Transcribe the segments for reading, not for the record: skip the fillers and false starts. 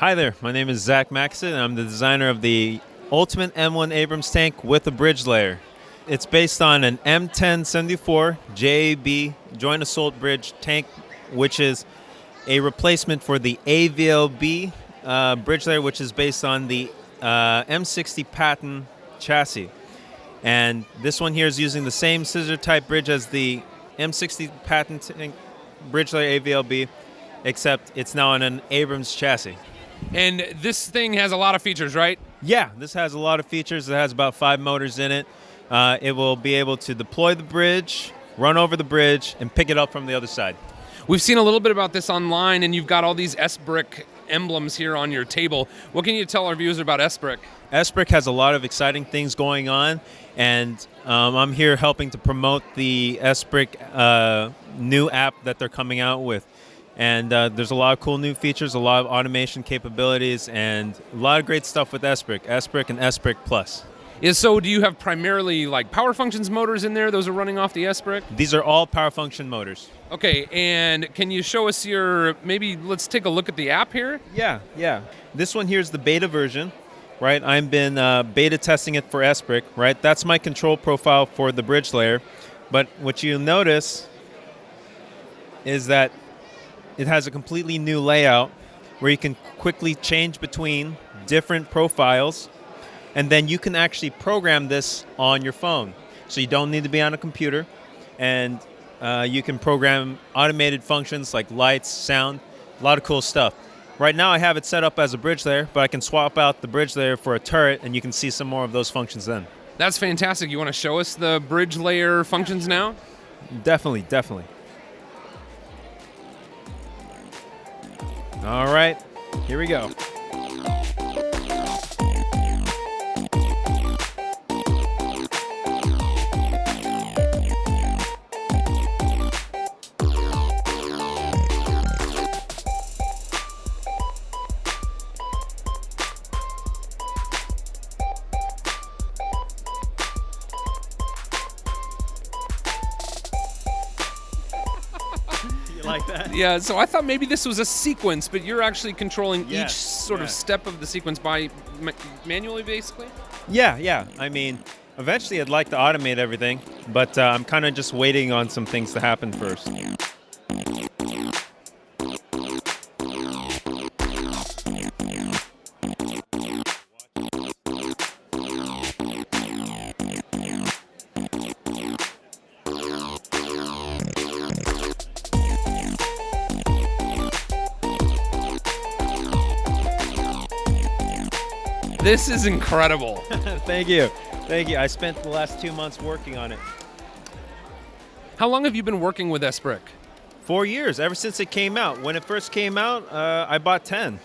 Hi there, my name is Zach Maxson, and I'm the designer of the Ultimate M1 Abrams tank with a bridge layer. It's based on an M1074 JAB joint assault bridge tank, which is a replacement for the AVLB bridge layer, which is based on the M60 Patton chassis. And this one here is using the same scissor type bridge as the M60 Patton tank bridge layer AVLB, except it's now on an Abrams chassis. And this thing has a lot of features, right? Yeah, this has a lot of features. It has about 5 motors in it. It will be able to deploy the bridge, run over the bridge, and pick it up from the other side. We've seen a little bit about this online, and you've got all these SBrick emblems here on your table. What can you tell our viewers about SBrick? SBrick has a lot of exciting things going on, and I'm here helping to promote the SBrick new app that they're coming out with. And there's a lot of cool new features, a lot of automation capabilities, and a lot of great stuff with SBrick and SBrick Plus. So do you have primarily like power functions motors in there? Those are running off the SBrick? These are all power function motors. Okay, and can you show us maybe let's take a look at the app here? Yeah. This one here is the beta version, right? I've been beta testing it for SBrick, right? That's my control profile for the bridge layer. But what you'll notice is that it has a completely new layout where you can quickly change between different profiles, and then you can actually program this on your phone. So you don't need to be on a computer, and you can program automated functions like lights, sound, a lot of cool stuff. Right now I have it set up as a bridge layer, but I can swap out the bridge layer for a turret, and you can see some more of those functions then. That's fantastic. You want to show us the bridge layer functions now? Definitely. All right, here we go. Like that? Yeah, so I thought maybe this was a sequence, but you're actually controlling each sort of step of the sequence by manually, basically? Yeah. I mean, eventually I'd like to automate everything, but I'm kind of just waiting on some things to happen first. This is incredible. Thank you. I spent the last 2 months working on it. How long have you been working with SBrick? 4 years, ever since it came out. When it first came out, I bought 10.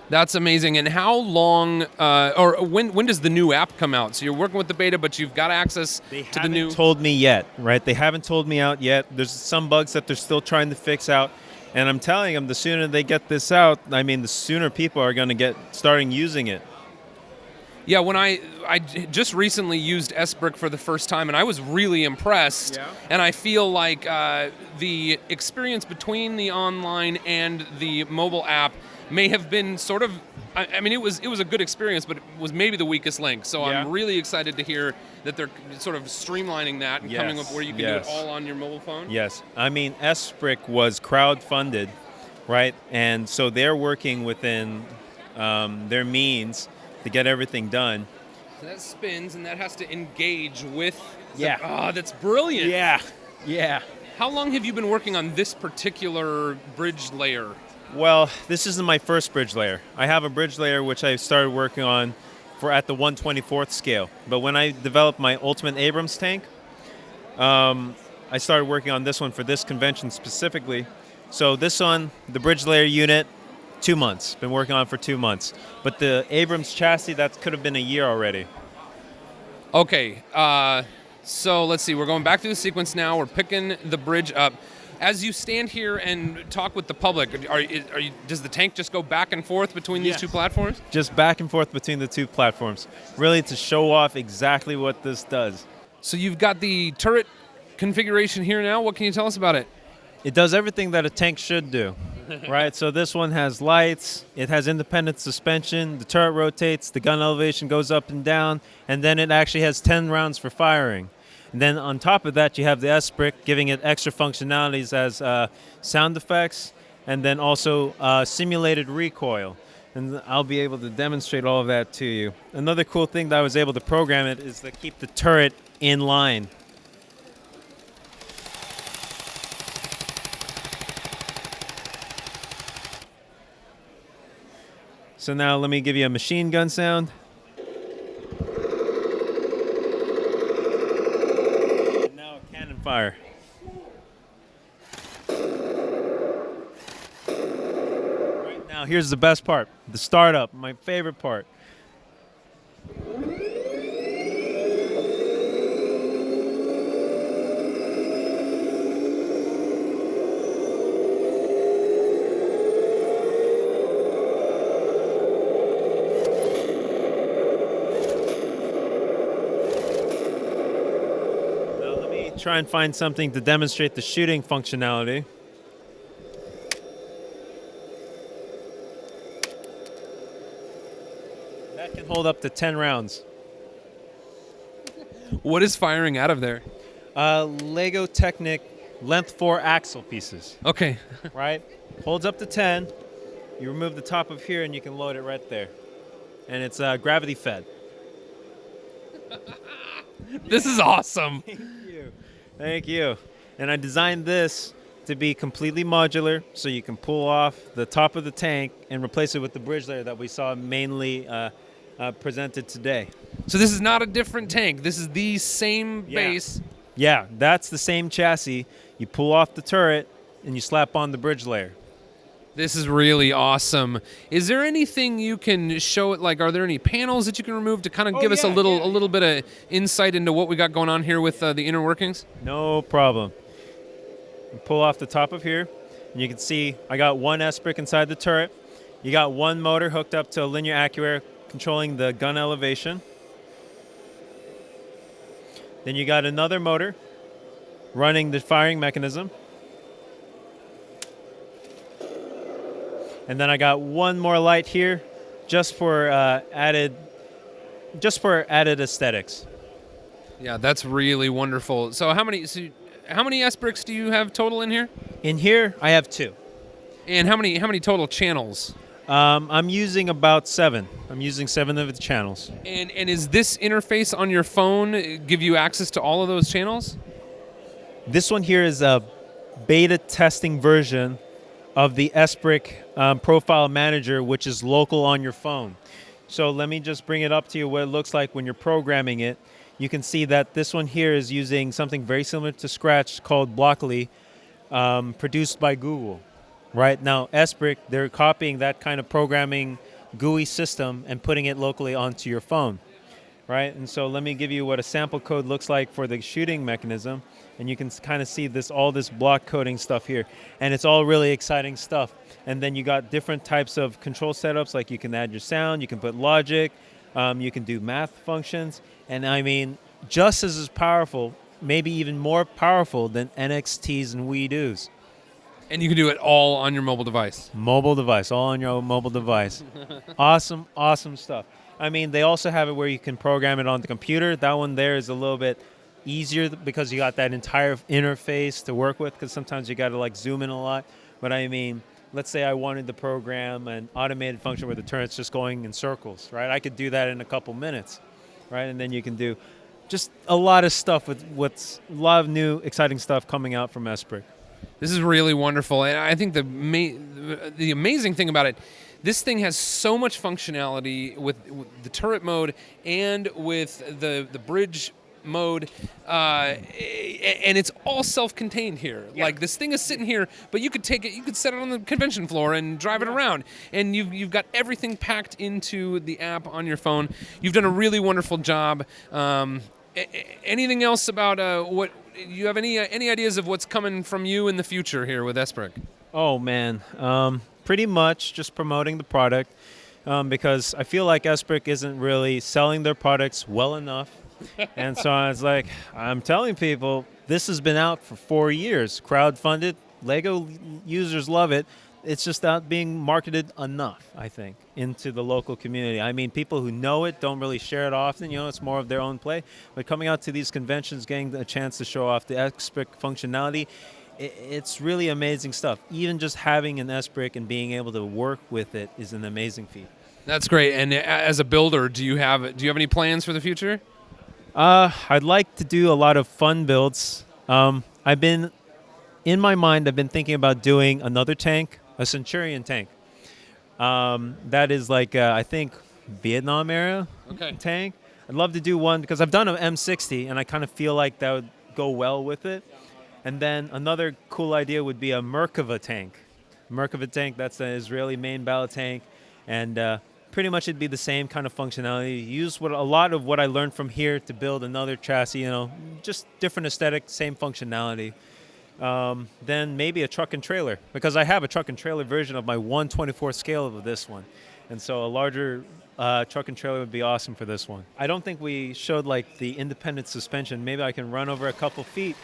That's amazing. And how long, or when does the new app come out? So you're working with the beta, but you've got access to the new... They haven't told me yet, right? They haven't told me out yet. There's some bugs that they're still trying to fix out. And I'm telling them, the sooner they get this out, I mean, the sooner people are going to get starting using it. Yeah, when I just recently used SBrick for the first time, and I was really impressed. Yeah. And I feel like the experience between the online and the mobile app may have been sort of, I mean, it was a good experience, but it was maybe the weakest link. So Yeah. I'm really excited to hear that they're sort of streamlining that and coming up where you can do it all on your mobile phone. Yes. I mean, SBrick was crowd-funded, right? And so they're working within their means to get everything done. So that spins, and that has to engage with... Yeah. That's brilliant. Yeah. How long have you been working on this particular bridge layer? Well, this isn't my first bridge layer. I have a bridge layer which I started working on at the 1/24th scale. But when I developed my Ultimate Abrams tank, I started working on this one for this convention specifically. So this one, the bridge layer unit, 2 months. Been working on it for 2 months. But the Abrams chassis, that could have been a year already. Okay, so let's see. We're going back through the sequence now. We're picking the bridge up. As you stand here and talk with the public, does the tank just go back and forth between these two platforms? Just back and forth between the two platforms, really to show off exactly what this does. So you've got the turret configuration here now. What can you tell us about it? It does everything that a tank should do. right? So this one has lights, it has independent suspension, the turret rotates, the gun elevation goes up and down, and then it actually has 10 rounds for firing. And then on top of that, you have the SBrick, giving it extra functionalities as sound effects, and then also simulated recoil. And I'll be able to demonstrate all of that to you. Another cool thing that I was able to program it is to keep the turret in line. So now let me give you a machine gun sound. And now a cannon fire. Right now, here's the best part, the startup, my favorite part. Try and find something to demonstrate the shooting functionality. That can hold up to 10 rounds. What is firing out of there? Lego Technic length 4 axle pieces. Okay. Right? Holds up to 10. You remove the top of here and you can load it right there. And it's gravity fed. This is awesome. Thank you. And I designed this to be completely modular, so you can pull off the top of the tank and replace it with the bridge layer that we saw mainly presented today. So this is not a different tank. This is the same base. Yeah, that's the same chassis. You pull off the turret and you slap on the bridge layer. This is really awesome. Is there anything you can show it? Like, are there any panels that you can remove to kind of give us a little bit of insight into what we got going on here with the inner workings? No problem. You pull off the top of here, and you can see I got one SBrick inside the turret. You got one motor hooked up to a linear actuator controlling the gun elevation. Then you got another motor running the firing mechanism. And then I got one more light here, just for added aesthetics. Yeah, that's really wonderful. So how many SBricks do you have total in here? In here, I have 2. And how many total channels? I'm using about 7. I'm using 7 of the channels. And is this interface on your phone give you access to all of those channels? This one here is a beta testing version of the SBrick Profile Manager, which is local on your phone. So let me just bring it up to you what it looks like when you're programming it. You can see that this one here is using something very similar to Scratch called Blockly, produced by Google. Right now, SBrick, they're copying that kind of programming GUI system and putting it locally onto your phone. Right? And so let me give you what a sample code looks like for the shooting mechanism. And you can kind of see all this block coding stuff here. And it's all really exciting stuff. And then you got different types of control setups, like you can add your sound, you can put logic, you can do math functions. And I mean, just as powerful, maybe even more powerful than NXTs and Wii Do's. And you can do it all on your mobile device. Mobile device, all on your mobile device. Awesome, awesome stuff. I mean, they also have it where you can program it on the computer. That one there is a little bit easier because you got that entire interface to work with, because sometimes you got to like zoom in a lot. But I mean, let's say I wanted to program an automated function where the turret's just going in circles, right? I could do that in a couple minutes, right? And then you can do just a lot of stuff with what's a lot of new exciting stuff coming out from SBrick. This is really wonderful, and I think the amazing thing about it, this thing has so much functionality with the turret mode and with the bridge mode, and it's all self-contained here. Yeah. Like, this thing is sitting here, but you could take it, you could set it on the convention floor and drive it around, and you've got everything packed into the app on your phone. You've done a really wonderful job. Anything else about what you have? Any ideas of what's coming from you in the future here with SBrick? Oh man, pretty much just promoting the product, because I feel like SBrick isn't really selling their products well enough. And so I was like, I'm telling people, this has been out for 4 years, crowdfunded. Lego users love it. it's just not being marketed enough, I think, into the local community. I mean, people who know it don't really share it often. It's more of their own play. But coming out to these conventions, getting a chance to show off the SBrick functionality, it's really amazing stuff. Even just having an SBrick and being able to work with it is an amazing feat. That's great. And as a builder, do you have any plans for the future? I'd like to do a lot of fun builds. In my mind, I've been thinking about doing another tank, a Centurion tank. That is like, I think, Vietnam era tank. I'd love to do one because I've done an M60, and I kind of feel like that would go well with it. And then another cool idea would be a Merkava tank. Merkava tank, that's an Israeli main battle tank. And pretty much it'd be the same kind of functionality. Use a lot of what I learned from here to build another chassis, just different aesthetic, same functionality. Then maybe a truck and trailer, because I have a truck and trailer version of my 1/24 scale of this one. And so a larger truck and trailer would be awesome for this one. I don't think we showed like the independent suspension. Maybe I can run over a couple feet.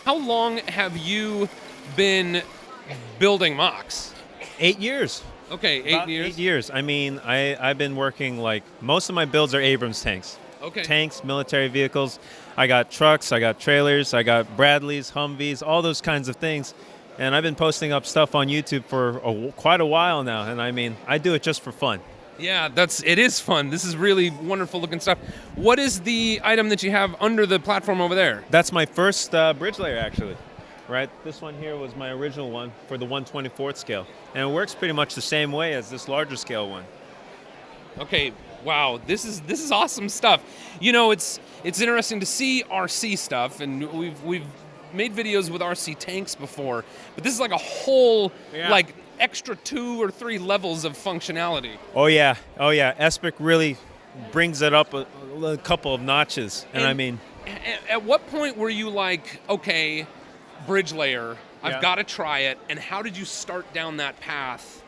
How long have you been building mocks? 8 years. Okay, About 8 years. 8 years. I mean, I've been working most of my builds are Abrams tanks. Okay. Tanks, military vehicles. I got trucks, I got trailers, I got Bradleys, Humvees, all those kinds of things. And I've been posting up stuff on YouTube for quite a while now. And I mean, I do it just for fun. Yeah, it is fun. This is really wonderful looking stuff. What is the item that you have under the platform over there? That's my first bridge layer, actually. Right, this one here was my original one for the 1/24 scale, and it works pretty much the same way as this larger scale one. Okay, wow, this is awesome stuff. It's interesting to see RC stuff, and we've made videos with RC tanks before, but this is like a whole like extra 2 or 3 levels of functionality. Oh yeah, SBrick really brings it up a couple of notches, and I mean, at what point were you like, okay, bridge layer, I've got to try it, and how did you start down that path?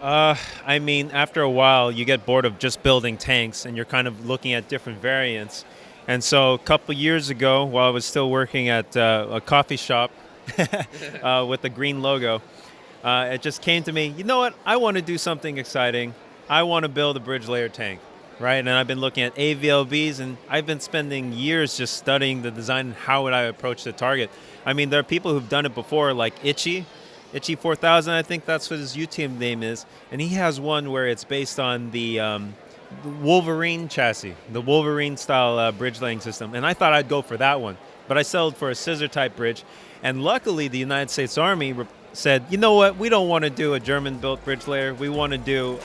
I mean, after a while, you get bored of just building tanks, and you're kind of looking at different variants. And so a couple years ago, while I was still working at a coffee shop with a green logo, it just came to me, you know what, I want to do something exciting. I want to build a bridge layer tank, right? And I've been looking at AVLBs, and I've been spending years just studying the design and how would I approach the target. I mean, there are people who've done it before, like Itchy 4000, I think that's what his YouTube name is, and he has one where it's based on the Wolverine chassis, the Wolverine style bridge laying system, and I thought I'd go for that one, but I settled for a scissor type bridge, and luckily the United States Army said, you know what, we don't want to do a German built bridge layer, we want to do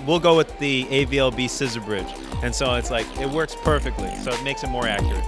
we'll go with the AVLB scissor bridge, and so it's like it works perfectly, so it makes it more accurate.